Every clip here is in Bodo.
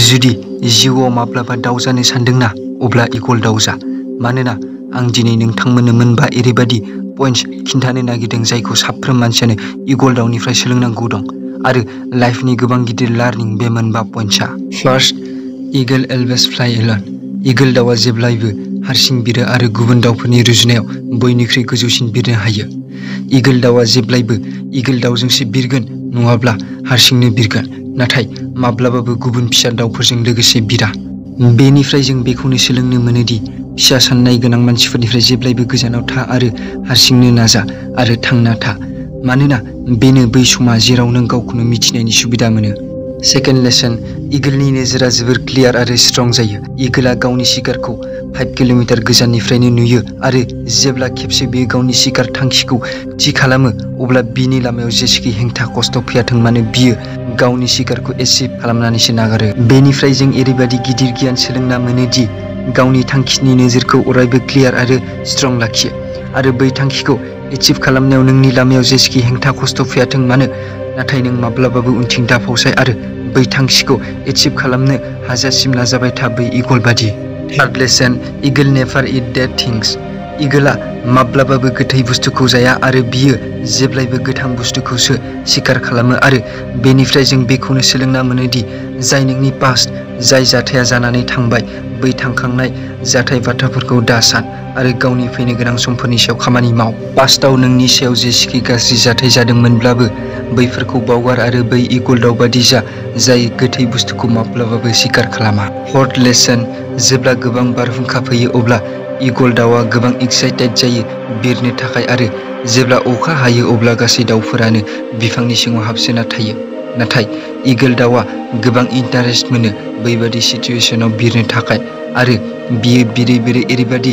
जुदि जिउआव माब्लाबा दाउ जानो सानदोंना अब्ला इगल दाउ जा। मानोना आं दिनै नोंथांमोननो मोनबा ओरैबायदि पइन्ट्स खिन्थानो नागिरदों जायखौ साफ्रोम मानसियानो इगल दाउनिफ्राय सोलोंनांगौ दं आरो लाइफनि गोबां गिदिर लार्निं बे मोनबा पइन्ट्सआ। First, eagle always fly alone. Eagle दाउआ जेब्लायबो हारसिं बिरो आरो गुबुन दाउफोरनि रुजुनायाव बयनिख्रुइ गोजौसिन बिरनो हायो। इगल दाउआ जेब्लायबो इगल दाउजोंसो बिरगोन नङाब्ला हारसिंनो बिरगोन, नाथाय माब्लाबाबो गुबुन फिसा दाउफोरजों लोगोसे बिरा। बेनिफ्राय जों बेखौनो सोलोंनो मोनोदि फिसा साननाय गोनां मानसिफोरनिफ्राय जेब्लायबो गोजानाव था आरो हारसिंनो नाजा आरो थांना था, मानोना बेनो बै समा जेराव नों गावखौनो मिथिनायनि सुबिदा मोनो। सेकेन्ड लेसन, इगलनि नोजोरा जोबोर क्लियार आरो स्ट्रं जायो। इगलआ गावनि शिकारखौ 5 किल'मिटार गोजाननिफ्रायनो नुयो आरो जेब्ला खेबसे बियो गावनि शिकार थांखिखौ थि खालामो अब्ला बिनि लामायाव जेसेखि हेंथा खस्थ' फैयाथों मानो बियो गावनि शिकारखौ एचिभ खालामनानैसो नागारो। बेनिफ्राय जों ओरैबायदि गिदिर गियान सोलोंना मोनोदि गावनि थांखिनि नोजोरखौ अरायबो क्लियार आरो स्ट्रं लाखियो आरो बै थांखिखौ एचिभ खालामनायाव नोंनि लामायाव जेसेखि हेंथा खस्थ' फैयाथों मानो, नाथाय नों माब्लाबाबो उनथिं दाफावसाय आरो बै थांखिखौ एचिभ खालामनो हाजासिम नाजाबाय था बै इगल बादि। Third lesson, eagle never eat dead things. इगलआ माब्लाबाबो गोथै बुस्थुखौ जाया आरो बियो जेब्लायबो गोथां बुस्थुखौसो शिकार खालामो आरो बेनिफ्राय जों बेखौनो सोलोंना मोनोदि जाय नोंनि पास्ट, जाय जाथाया जानानै थांबाय, बै थांखांनाय जाथाय बाथ्राफोरखौ दा सान आरो गावनि फैनो गोनां समफोरनि सायाव खामानि माव। पास्टआव नोंनि सायाव जेसेखि गाज्रि जाथाय जादोंमोनब्लाबो बैफोरखौ बावगार आरो बै इगल दाउ बादि जा जाय गोथै बुस्थुखौ माब्लाबाबो शिकार खालामा। फर्थ लेसन, जेब्ला गोबां बारहुंखा फैयो अब्ला इगल दाउआ गोबां एक्साइटेड जायो बिरनो थाखाय आरो जेब्ला अखा हायो अब्ला गासै दाउफोरानो बिफांनि सिङाव हाबसोना थायो। नाथाय इगल दाउआ गोबां इन्टारेस्ट मोनो बैबादि सिचुएशनाव बिरनो थाखाय आरो बियो बिरै बिरै ओरैबादि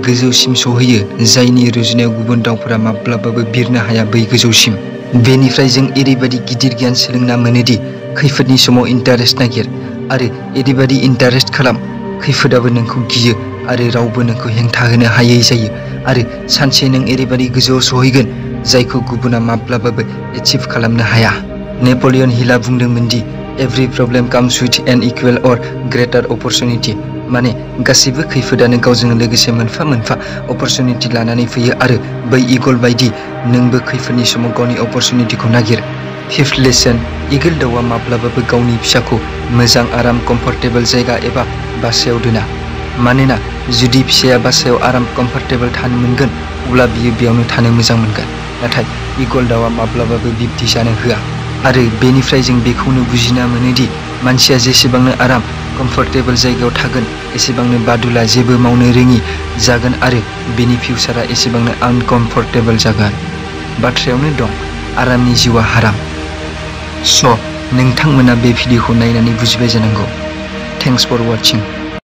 गोजौसिम सहैयो जायनि रुजुनायाव गुबुन दाउफोरा माब्लाबाबो बिरनो हाया बै गोजौसिम। बेनिफ्राय जों ओरैबादि गिदिर गियान सोलोंना मोनोदि खैफोदनि समाव इन्टारेस्ट नागिर आरो ओरैबादि इन्टारेस्ट खालाम खैफोदाबो नोंखौ गियो आरो रावबो नोंखौ हेंथा होनो हायै जायो आरो सानसे नों ओरैबादि गोजौआव सहैगोन जायखौ गुबुना माब्लाबाबो एचिभ खालामनो हाया। नेप'लियन हिलआ बुंदोंमोन the every problem comes with an equal or greater opportunity. माने गासैबो खैफोदानो गावजों लोगोसे मोनफा मोनफा अपरचुनिटि लानानै फैयो आरो बै इगल बायदि नोंबो खैफोदनि समाव गावनि अपरचुनिटिखौ नागिर। फिफ्थ लेसन, इगल दाउआ माब्लाबाबो गावनि फिसाखौ मोजां आराम कम्फर्टेबल जायगा एबा बासायाव दोना। मानोना जुदि फिसाया बासायाव आराम कम्फर्टेबल थानो मोनगोन अब्ला बियो बेयावनो थानो मोजां मोनगोन, नाथाय इगल दाउआ माब्लाबाबो बिब्दि जानो होआ। आरो बेनिफ्राय जों बेखौनो बुजिना मोनोदि मानसिया जेसेबांनो आराम कम्फर्टेबल जायगायाव थागोन एसेबांनो बादुला जेबो मावनो रोङि जागोन आरो बेनि फिउचारा एसेबांनो आनकम्फर्टेबल जागोन। बाथ्रायावनो दं, आरामनि जिउआ हाराम। स' नोंथांमोना बे भिडिअखौ नायनानै बुजिबाय जानांगौ। Thanks for वाचिं।